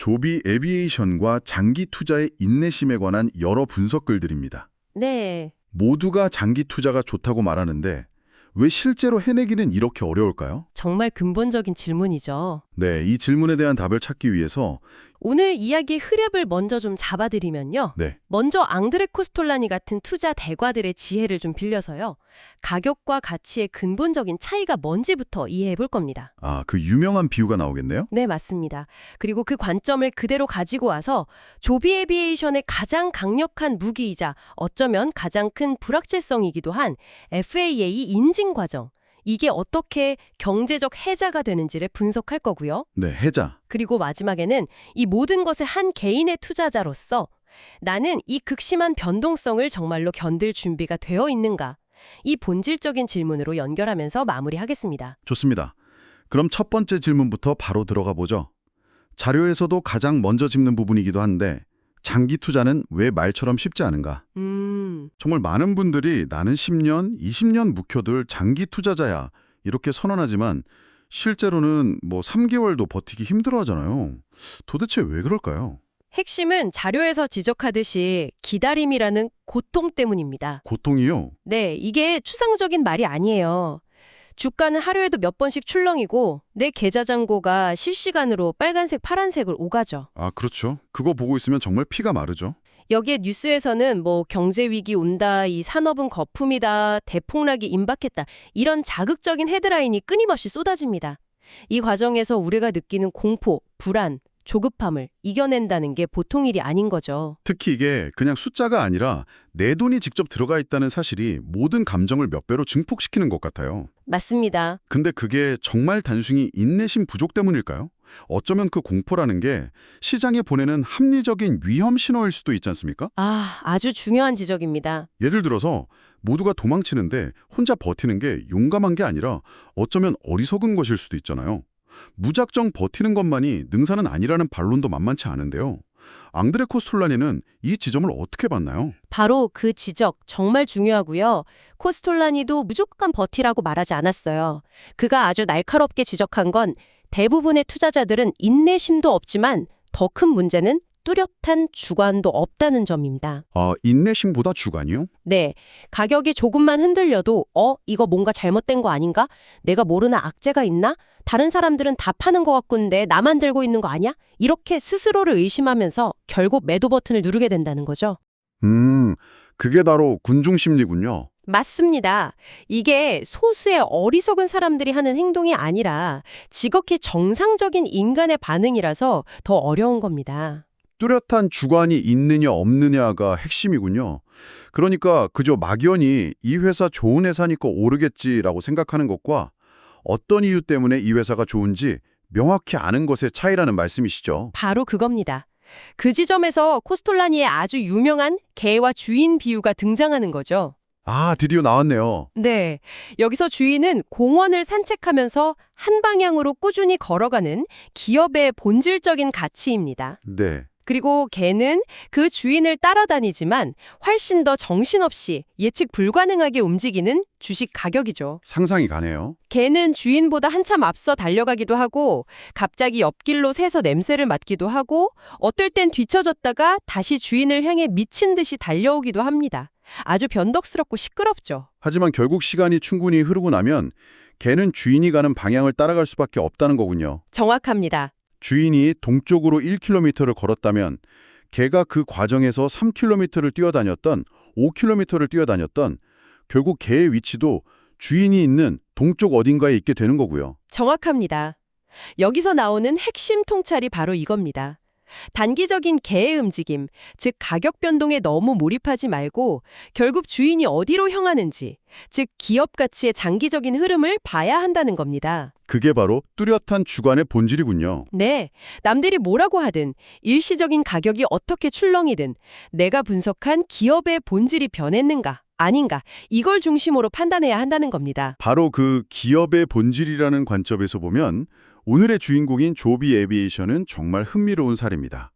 조비 에비에이션과 장기 투자의 인내심에 관한 여러 분석글들입니다. 네. 모두가 장기 투자가 좋다고 말하는데 왜 실제로 해내기는 이렇게 어려울까요? 정말 근본적인 질문이죠. 네, 이 질문에 대한 답을 찾기 위해서 오늘 이야기의 흐름을 먼저 좀 잡아드리면요. 네, 먼저 앙드레 코스톨라니 같은 투자 대가들의 지혜를 좀 빌려서요. 가격과 가치의 근본적인 차이가 뭔지부터 이해해 볼 겁니다. 그 유명한 비유가 나오겠네요? 네, 맞습니다. 그리고 그 관점을 그대로 가지고 와서 조비 에비에이션의 가장 강력한 무기이자 어쩌면 가장 큰 불확실성이기도 한 FAA 인증 과정. 이게 어떻게 경제적 해자가 되는지를 분석할 거고요. 네, 해자. 그리고 마지막에는 이 모든 것을 한 개인의 투자자로서 나는 이 극심한 변동성을 정말로 견딜 준비가 되어 있는가? 이 본질적인 질문으로 연결하면서 마무리하겠습니다. 좋습니다. 그럼 첫 번째 질문부터 바로 들어가 보죠. 자료에서도 가장 먼저 짚는 부분이기도 한데 장기 투자는 왜 말처럼 쉽지 않은가? 정말 많은 분들이 나는 10년, 20년 묵혀둘 장기 투자자야 이렇게 선언하지만 실제로는 3개월도 버티기 힘들어하잖아요. 도대체 왜 그럴까요? 핵심은 자료에서 지적하듯이 기다림이라는 고통 때문입니다. 고통이요? 네, 이게 추상적인 말이 아니에요. 주가는 하루에도 몇 번씩 출렁이고 내 계좌 잔고가 실시간으로 빨간색, 파란색을 오가죠. 그렇죠. 그거 보고 있으면 정말 피가 마르죠. 여기에 뉴스에서는 경제 위기 온다, 이 산업은 거품이다, 대폭락이 임박했다 이런 자극적인 헤드라인이 끊임없이 쏟아집니다. 이 과정에서 우리가 느끼는 공포, 불안, 조급함을 이겨낸다는 게 보통 일이 아닌 거죠. 특히 이게 그냥 숫자가 아니라 내 돈이 직접 들어가 있다는 사실이 모든 감정을 몇 배로 증폭시키는 것 같아요. 맞습니다. 근데 그게 정말 단순히 인내심 부족 때문일까요? 어쩌면 그 공포라는 게 시장에 보내는 합리적인 위험 신호일 수도 있지 않습니까? 아주 중요한 지적입니다. 예를 들어서 모두가 도망치는데 혼자 버티는 게 용감한 게 아니라 어쩌면 어리석은 것일 수도 있잖아요. 무작정 버티는 것만이 능사는 아니라는 반론도 만만치 않은데요. 앙드레 코스톨라니는 이 지점을 어떻게 봤나요? 바로 그 지적 정말 중요하고요. 코스톨라니도 무조건 버티라고 말하지 않았어요. 그가 아주 날카롭게 지적한 건 대부분의 투자자들은 인내심도 없지만 더 큰 문제는 뚜렷한 주관도 없다는 점입니다. 인내심보다 주관이요? 네, 가격이 조금만 흔들려도 이거 뭔가 잘못된 거 아닌가? 내가 모르는 악재가 있나? 다른 사람들은 다 파는 것 같군데 나만 들고 있는 거 아니야? 이렇게 스스로를 의심하면서 결국 매도 버튼을 누르게 된다는 거죠. 그게 바로 군중심리군요. 맞습니다. 이게 소수의 어리석은 사람들이 하는 행동이 아니라 지극히 정상적인 인간의 반응이라서 더 어려운 겁니다. 뚜렷한 주관이 있느냐 없느냐가 핵심이군요. 그러니까 그저 막연히 이 회사 좋은 회사니까 오르겠지라고 생각하는 것과 어떤 이유 때문에 이 회사가 좋은지 명확히 아는 것의 차이라는 말씀이시죠. 바로 그겁니다. 그 지점에서 코스톨라니의 아주 유명한 개와 주인 비유가 등장하는 거죠. 드디어 나왔네요. 네, 여기서 주인은 공원을 산책하면서 한 방향으로 꾸준히 걸어가는 기업의 본질적인 가치입니다. 네. 그리고 개는 그 주인을 따라다니지만 훨씬 더 정신없이 예측 불가능하게 움직이는 주식 가격이죠. 상상이 가네요. 개는 주인보다 한참 앞서 달려가기도 하고 갑자기 옆길로 새서 냄새를 맡기도 하고 어떨 땐 뒤처졌다가 다시 주인을 향해 미친 듯이 달려오기도 합니다. 아주 변덕스럽고 시끄럽죠. 하지만 결국 시간이 충분히 흐르고 나면 개는 주인이 가는 방향을 따라갈 수밖에 없다는 거군요. 정확합니다. 주인이 동쪽으로 1km를 걸었다면 개가 그 과정에서 3km를 뛰어다녔던 5km를 뛰어다녔던 결국 개의 위치도 주인이 있는 동쪽 어딘가에 있게 되는 거고요. 정확합니다. 여기서 나오는 핵심 통찰이 바로 이겁니다. 단기적인 개의 움직임, 즉 가격 변동에 너무 몰입하지 말고 결국 주인이 어디로 향하는지, 즉 기업 가치의 장기적인 흐름을 봐야 한다는 겁니다. 그게 바로 뚜렷한 주관의 본질이군요. 네, 남들이 뭐라고 하든 일시적인 가격이 어떻게 출렁이든 내가 분석한 기업의 본질이 변했는가, 아닌가 이걸 중심으로 판단해야 한다는 겁니다. 바로 그 기업의 본질이라는 관점에서 보면 오늘의 주인공인 조비 에비에이션은 정말 흥미로운 사례입니다.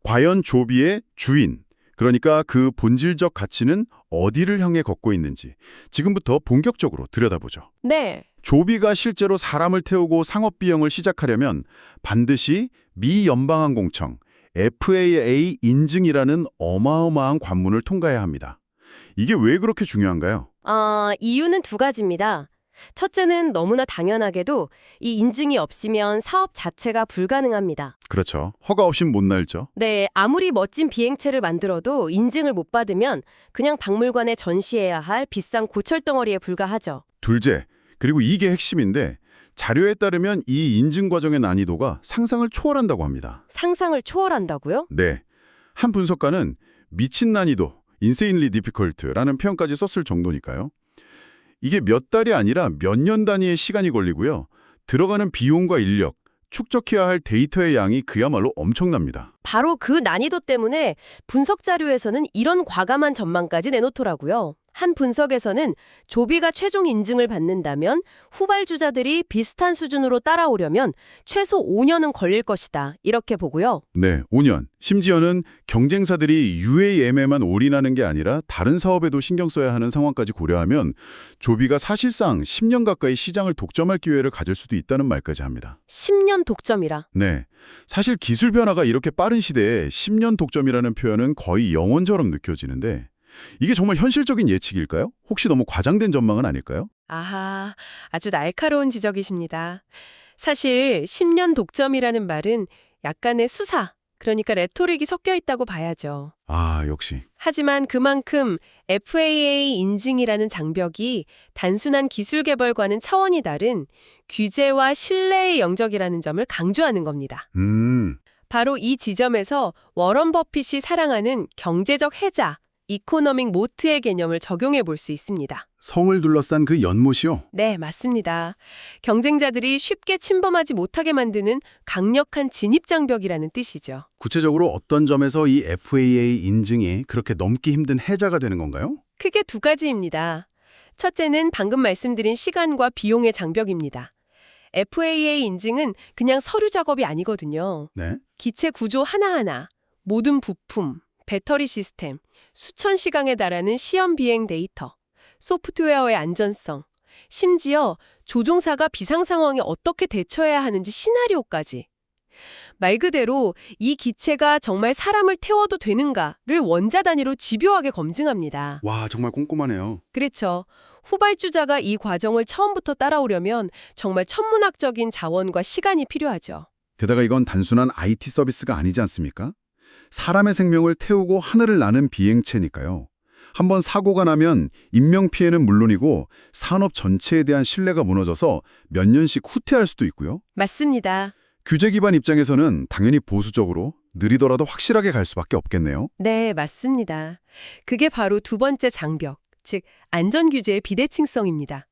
과연 조비의 주인, 그러니까 그 본질적 가치는 어디를 향해 걷고 있는지 지금부터 본격적으로 들여다보죠. 네. 조비가 실제로 사람을 태우고 상업 비행을 시작하려면 반드시 미 연방항공청 FAA 인증이라는 어마어마한 관문을 통과해야 합니다. 이게 왜 그렇게 중요한가요? 이유는 두 가지입니다. 첫째는 너무나 당연하게도 이 인증이 없으면 사업 자체가 불가능합니다. 그렇죠. 허가 없인 못 날죠. 네, 아무리 멋진 비행체를 만들어도 인증을 못 받으면 그냥 박물관에 전시해야 할 비싼 고철덩어리에 불과하죠. 둘째, 그리고 이게 핵심인데 자료에 따르면 이 인증 과정의 난이도가 상상을 초월한다고 합니다. 상상을 초월한다고요? 네. 한 분석가는 미친 난이도, insanely difficult라는 표현까지 썼을 정도니까요. 이게 몇 달이 아니라 몇 년 단위의 시간이 걸리고요. 들어가는 비용과 인력, 축적해야 할 데이터의 양이 그야말로 엄청납니다. 바로 그 난이도 때문에 분석 자료에서는 이런 과감한 전망까지 내놓더라고요. 한 분석에서는 조비가 최종 인증을 받는다면 후발주자들이 비슷한 수준으로 따라오려면 최소 5년은 걸릴 것이다. 이렇게 보고요. 네, 5년. 심지어는 경쟁사들이 UAM에만 올인하는 게 아니라 다른 사업에도 신경 써야 하는 상황까지 고려하면 조비가 사실상 10년 가까이 시장을 독점할 기회를 가질 수도 있다는 말까지 합니다. 10년 독점이라. 네, 사실 기술 변화가 이렇게 빠른 시대에 10년 독점이라는 표현은 거의 영혼처럼 느껴지는데 이게 정말 현실적인 예측일까요? 혹시 너무 과장된 전망은 아닐까요? 아하, 아주 날카로운 지적이십니다. 사실 10년 독점이라는 말은 약간의 수사, 그러니까 레토릭이 섞여 있다고 봐야죠. 아, 역시. 하지만 그만큼 FAA 인증이라는 장벽이 단순한 기술 개발과는 차원이 다른 규제와 신뢰의 영역이라는 점을 강조하는 겁니다. 바로 이 지점에서 워런 버핏이 사랑하는 경제적 해자, 이코노믹 모트의 개념을 적용해 볼 수 있습니다. 성을 둘러싼 그 연못이요? 네, 맞습니다. 경쟁자들이 쉽게 침범하지 못하게 만드는 강력한 진입장벽이라는 뜻이죠. 구체적으로 어떤 점에서 이 FAA 인증이 그렇게 넘기 힘든 해자가 되는 건가요? 크게 두 가지입니다. 첫째는 방금 말씀드린 시간과 비용의 장벽입니다. FAA 인증은 그냥 서류 작업이 아니거든요. 네. 기체 구조 하나하나, 모든 부품, 배터리 시스템, 수천 시간에 달하는 시험 비행 데이터, 소프트웨어의 안전성, 심지어 조종사가 비상 상황에 어떻게 대처해야 하는지 시나리오까지. 말 그대로 이 기체가 정말 사람을 태워도 되는가를 원자 단위로 집요하게 검증합니다. 와, 정말 꼼꼼하네요. 그렇죠. 후발주자가 이 과정을 처음부터 따라오려면 정말 천문학적인 자원과 시간이 필요하죠. 게다가 이건 단순한 IT 서비스가 아니지 않습니까? 사람의 생명을 태우고 하늘을 나는 비행체니까요. 한번 사고가 나면 인명피해는 물론이고 산업 전체에 대한 신뢰가 무너져서 몇 년씩 후퇴할 수도 있고요. 맞습니다. 규제 기반 입장에서는 당연히 보수적으로 느리더라도 확실하게 갈 수밖에 없겠네요. 네, 맞습니다. 그게 바로 두 번째 장벽, 즉 안전규제의 비대칭성입니다.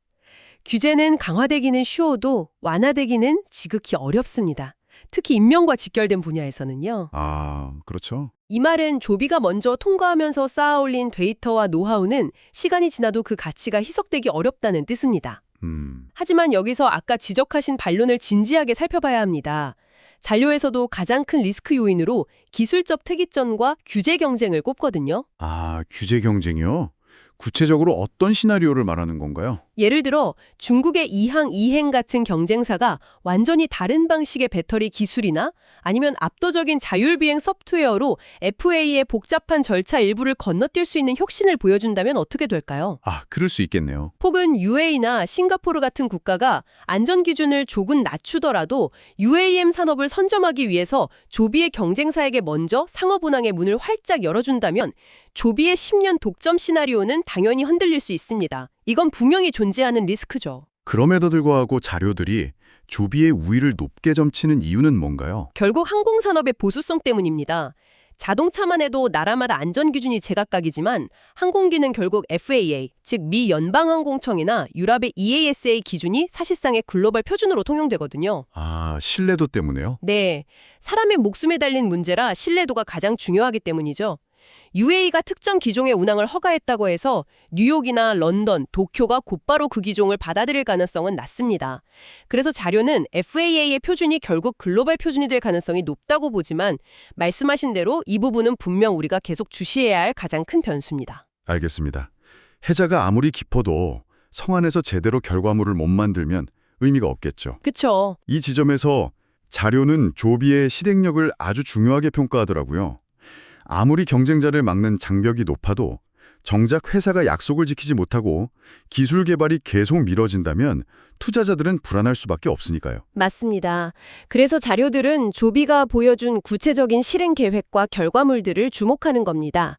규제는 강화되기는 쉬워도 완화되기는 지극히 어렵습니다. 특히 인명과 직결된 분야에서는요. 아, 그렇죠. 이 말은 조비가 먼저 통과하면서 쌓아올린 데이터와 노하우는 시간이 지나도 그 가치가 희석되기 어렵다는 뜻입니다. 하지만 여기서 아까 지적하신 반론을 진지하게 살펴봐야 합니다. 잔료에서도 가장 큰 리스크 요인으로 기술적 특이점과 규제 경쟁을 꼽거든요. 아, 규제 경쟁이요? 구체적으로 어떤 시나리오를 말하는 건가요? 예를 들어 중국의 이항 이행 같은 경쟁사가 완전히 다른 방식의 배터리 기술이나 아니면 압도적인 자율비행 소프트웨어로 FAA의 복잡한 절차 일부를 건너뛸 수 있는 혁신을 보여준다면 어떻게 될까요? 아, 그럴 수 있겠네요. 혹은 UAE나 싱가포르 같은 국가가 안전기준을 조금 낮추더라도 UAM 산업을 선점하기 위해서 조비의 경쟁사에게 먼저 상업 운항의 문을 활짝 열어준다면 조비의 10년 독점 시나리오는 당연히 흔들릴 수 있습니다. 이건 분명히 존재하는 리스크죠. 그럼에도 불구하고 자료들이 조비의 우위를 높게 점치는 이유는 뭔가요? 결국 항공산업의 보수성 때문입니다. 자동차만 해도 나라마다 안전기준이 제각각이지만 항공기는 결국 FAA, 즉 미 연방항공청이나 유럽의 EASA 기준이 사실상의 글로벌 표준으로 통용되거든요. 아, 신뢰도 때문에요? 네, 사람의 목숨에 달린 문제라 신뢰도가 가장 중요하기 때문이죠. UAE가 특정 기종의 운항을 허가했다고 해서 뉴욕이나 런던, 도쿄가 곧바로 그 기종을 받아들일 가능성은 낮습니다. 그래서 자료는 FAA의 표준이 결국 글로벌 표준이 될 가능성이 높다고 보지만 말씀하신 대로 이 부분은 분명 우리가 계속 주시해야 할 가장 큰 변수입니다. 알겠습니다. 해자가 아무리 깊어도 성안에서 제대로 결과물을 못 만들면 의미가 없겠죠. 그쵸. 이 지점에서 자료는 조비의 실행력을 아주 중요하게 평가하더라고요. 아무리 경쟁자를 막는 장벽이 높아도 정작 회사가 약속을 지키지 못하고 기술 개발이 계속 미뤄진다면 투자자들은 불안할 수밖에 없으니까요. 맞습니다. 그래서 자료들은 조비가 보여준 구체적인 실행 계획과 결과물들을 주목하는 겁니다.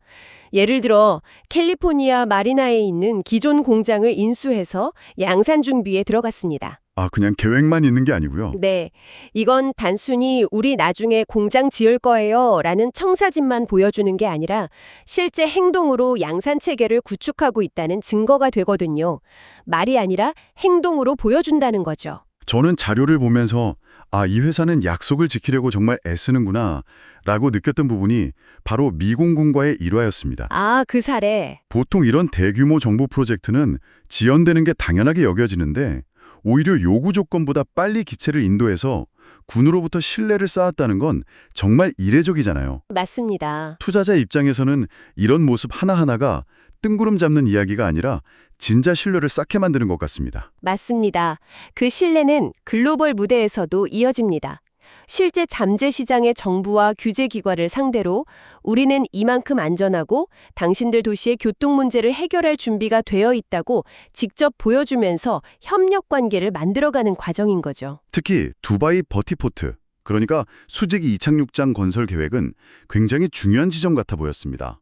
예를 들어 캘리포니아 마리나에 있는 기존 공장을 인수해서 양산 준비에 들어갔습니다. 아, 그냥 계획만 있는 게 아니고요. 네, 이건 단순히 우리 나중에 공장 지을 거예요 라는 청사진만 보여주는 게 아니라 실제 행동으로 양산 체계를 구축하고 있다는 증거가 되거든요. 말이 아니라 행동으로 보여준다는 거죠. 저는 자료를 보면서 아, 이 회사는 약속을 지키려고 정말 애쓰는구나 라고 느꼈던 부분이 바로 미공군과의 일화였습니다. 아, 그 사례. 보통 이런 대규모 정부 프로젝트는 지연되는 게 당연하게 여겨지는데 오히려 요구 조건보다 빨리 기체를 인도해서 군으로부터 신뢰를 쌓았다는 건 정말 이례적이잖아요. 맞습니다. 투자자 입장에서는 이런 모습 하나하나가 뜬구름 잡는 이야기가 아니라 진짜 신뢰를 쌓게 만드는 것 같습니다. 맞습니다. 그 신뢰는 글로벌 무대에서도 이어집니다. 실제 잠재 시장의 정부와 규제기관을 상대로 우리는 이만큼 안전하고 당신들 도시의 교통 문제를 해결할 준비가 되어 있다고 직접 보여주면서 협력 관계를 만들어가는 과정인 거죠. 특히 두바이 버티포트, 그러니까 수직 이착륙장 건설 계획은 굉장히 중요한 지점 같아 보였습니다.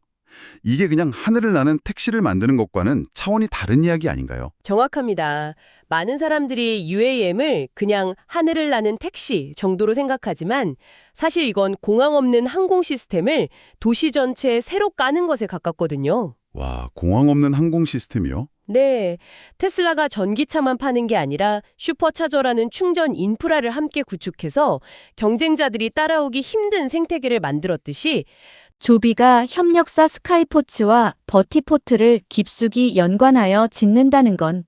이게 그냥 하늘을 나는 택시를 만드는 것과는 차원이 다른 이야기 아닌가요? 정확합니다. 많은 사람들이 UAM을 그냥 하늘을 나는 택시 정도로 생각하지만 사실 이건 공항 없는 항공 시스템을 도시 전체에 새로 까는 것에 가깝거든요. 와, 공항 없는 항공 시스템이요? 네, 테슬라가 전기차만 파는 게 아니라 슈퍼차저라는 충전 인프라를 함께 구축해서 경쟁자들이 따라오기 힘든 생태계를 만들었듯이 조비가 협력사 스카이포츠와 버티포트를 깊숙이 연관하여 짓는다는 건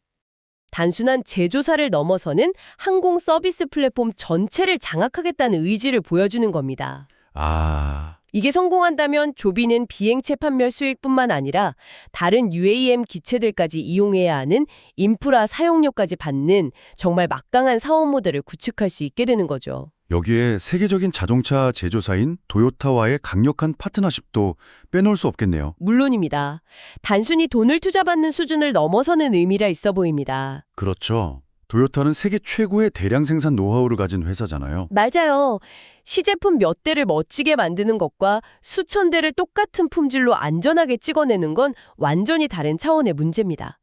단순한 제조사를 넘어서는 항공 서비스 플랫폼 전체를 장악하겠다는 의지를 보여주는 겁니다. 아, 이게 성공한다면 조비는 비행체 판매 수익뿐만 아니라 다른 UAM 기체들까지 이용해야 하는 인프라 사용료까지 받는 정말 막강한 사업 모델을 구축할 수 있게 되는 거죠. 여기에 세계적인 자동차 제조사인 도요타와의 강력한 파트너십도 빼놓을 수 없겠네요. 물론입니다. 단순히 돈을 투자받는 수준을 넘어서는 의미가 있어 보입니다. 그렇죠. 도요타는 세계 최고의 대량 생산 노하우를 가진 회사잖아요. 맞아요. 시제품 몇 대를 멋지게 만드는 것과 수천 대를 똑같은 품질로 안전하게 찍어내는 건 완전히 다른 차원의 문제입니다.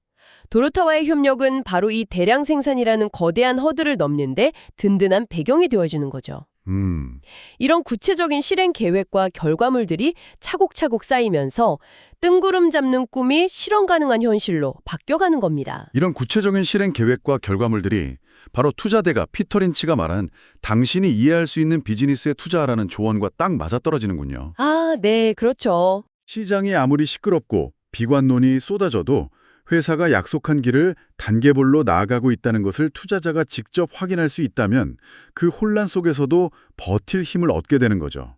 도요타와의 협력은 바로 이 대량 생산이라는 거대한 허들을 넘는데 든든한 배경이 되어주는 거죠. 이런 구체적인 실행 계획과 결과물들이 차곡차곡 쌓이면서 뜬구름 잡는 꿈이 실현 가능한 현실로 바뀌어가는 겁니다. 이런 구체적인 실행 계획과 결과물들이 바로 투자대가 피터 린치가 말한 당신이 이해할 수 있는 비즈니스에 투자하라는 조언과 딱 맞아떨어지는군요. 아, 네, 그렇죠. 시장이 아무리 시끄럽고 비관론이 쏟아져도 회사가 약속한 길을 단계별로 나아가고 있다는 것을 투자자가 직접 확인할 수 있다면 그 혼란 속에서도 버틸 힘을 얻게 되는 거죠.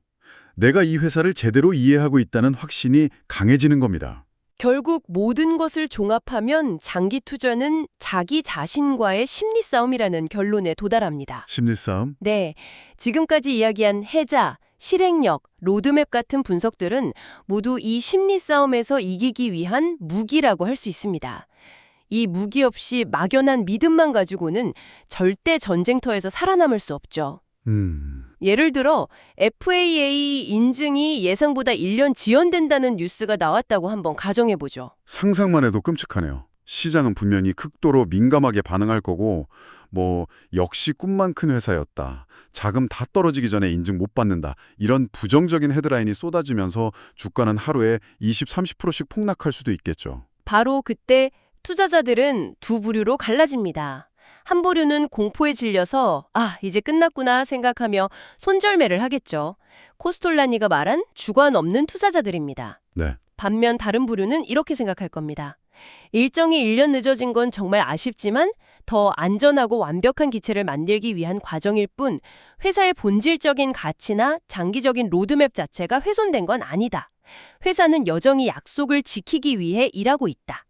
내가 이 회사를 제대로 이해하고 있다는 확신이 강해지는 겁니다. 결국 모든 것을 종합하면 장기 투자는 자기 자신과의 심리 싸움이라는 결론에 도달합니다. 심리싸움? 네, 지금까지 이야기한 해자, 실행력, 로드맵 같은 분석들은 모두 이 심리 싸움에서 이기기 위한 무기라고 할 수 있습니다. 이 무기 없이 막연한 믿음만 가지고는 절대 전쟁터에서 살아남을 수 없죠. 예를 들어 FAA 인증이 예상보다 1년 지연된다는 뉴스가 나왔다고 한번 가정해보죠. 상상만 해도 끔찍하네요. 시장은 분명히 극도로 민감하게 반응할 거고 역시 꿈만 큰 회사였다. 자금 다 떨어지기 전에 인증 못 받는다. 이런 부정적인 헤드라인이 쏟아지면서 주가는 하루에 20, 30%씩 폭락할 수도 있겠죠. 바로 그때 투자자들은 두 부류로 갈라집니다. 한 부류는 공포에 질려서 이제 끝났구나 생각하며 손절매를 하겠죠. 코스톨라니가 말한 주관 없는 투자자들입니다. 네. 반면 다른 부류는 이렇게 생각할 겁니다. 일정이 1년 늦어진 건 정말 아쉽지만 더 안전하고 완벽한 기체를 만들기 위한 과정일 뿐 회사의 본질적인 가치나 장기적인 로드맵 자체가 훼손된 건 아니다. 회사는 여전히 약속을 지키기 위해 일하고 있다.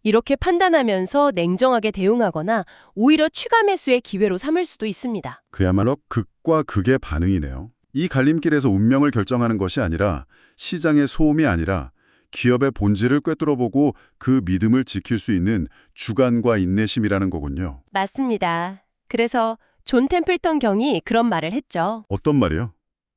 이렇게 판단하면서 냉정하게 대응하거나 오히려 추가 매수의 기회로 삼을 수도 있습니다. 그야말로 극과 극의 반응이네요. 이 갈림길에서 운명을 결정하는 것이 아니라 시장의 소음이 아니라 기업의 본질을 꿰뚫어보고 그 믿음을 지킬 수 있는 주관과 인내심이라는 거군요. 맞습니다. 그래서 존 템플턴 경이 그런 말을 했죠. 어떤 말이요?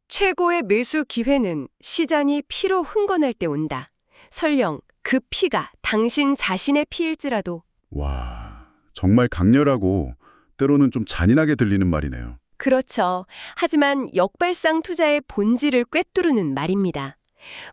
최고의 매수 기회는 시장이 피로 흥건할 때 온다. 설령 그 피가 당신 자신의 피일지라도. 와, 정말 강렬하고 때로는 좀 잔인하게 들리는 말이네요. 그렇죠. 하지만 역발상 투자의 본질을 꿰뚫는 말입니다.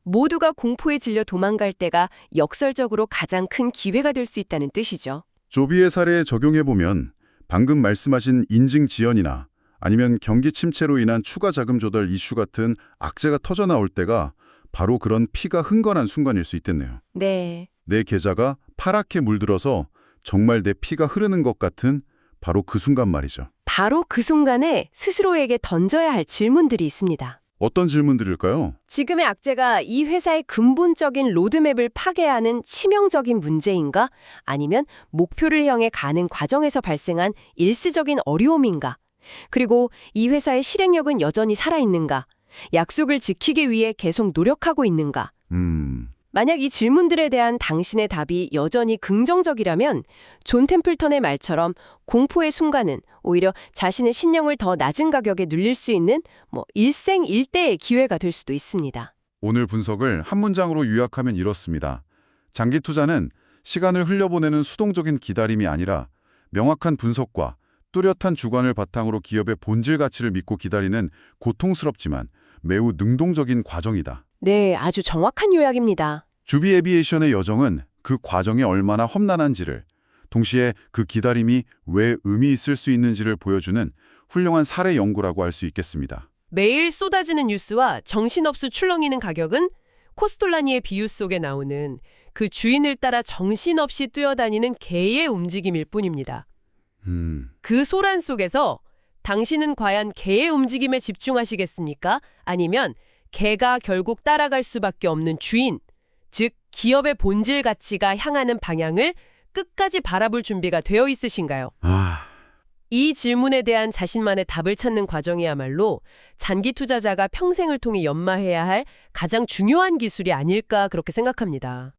모두가 공포에 질려 도망갈 때가 역설적으로 가장 큰 기회가 될 수 있다는 뜻이죠. 조비의 사례에 적용해보면 방금 말씀하신 인증 지연이나 아니면 경기 침체로 인한 추가 자금 조달 이슈 같은 악재가 터져 나올 때가 바로 그런 피가 흥건한 순간일 수 있겠네요. 네. 내 계좌가 파랗게 물들어서 정말 내 피가 흐르는 것 같은 바로 그 순간 말이죠. 바로 그 순간에 스스로에게 던져야 할 질문들이 있습니다. 어떤 질문들일까요? 지금의 악재가 이 회사의 근본적인 로드맵을 파괴하는 치명적인 문제인가? 아니면 목표를 향해 가는 과정에서 발생한 일시적인 어려움인가? 그리고 이 회사의 실행력은 여전히 살아있는가? 약속을 지키기 위해 계속 노력하고 있는가? 만약 이 질문들에 대한 당신의 답이 여전히 긍정적이라면 존 템플턴의 말처럼 공포의 순간은 오히려 자신의 신념을 더 낮은 가격에 눌릴 수 있는 일생일대의 기회가 될 수도 있습니다. 오늘 분석을 한 문장으로 요약하면 이렇습니다. 장기 투자는 시간을 흘려보내는 수동적인 기다림이 아니라 명확한 분석과 뚜렷한 주관을 바탕으로 기업의 본질 가치를 믿고 기다리는 고통스럽지만 매우 능동적인 과정이다. 네, 아주 정확한 요약입니다. 주비 에비에이션의 여정은 그 과정이 얼마나 험난한지를, 동시에 그 기다림이 왜 의미 있을 수 있는지를 보여주는 훌륭한 사례 연구라고 할 수 있겠습니다. 매일 쏟아지는 뉴스와 정신없이 출렁이는 가격은 코스톨라니의 비유 속에 나오는 그 주인을 따라 정신없이 뛰어다니는 개의 움직임일 뿐입니다. 그 소란 속에서 당신은 과연 개의 움직임에 집중하시겠습니까? 아니면 개가 결국 따라갈 수밖에 없는 주인, 즉 기업의 본질 가치가 향하는 방향을 끝까지 바라볼 준비가 되어 있으신가요? 이 질문에 대한 자신만의 답을 찾는 과정이야말로 장기 투자자가 평생을 통해 연마해야 할 가장 중요한 기술이 아닐까 그렇게 생각합니다.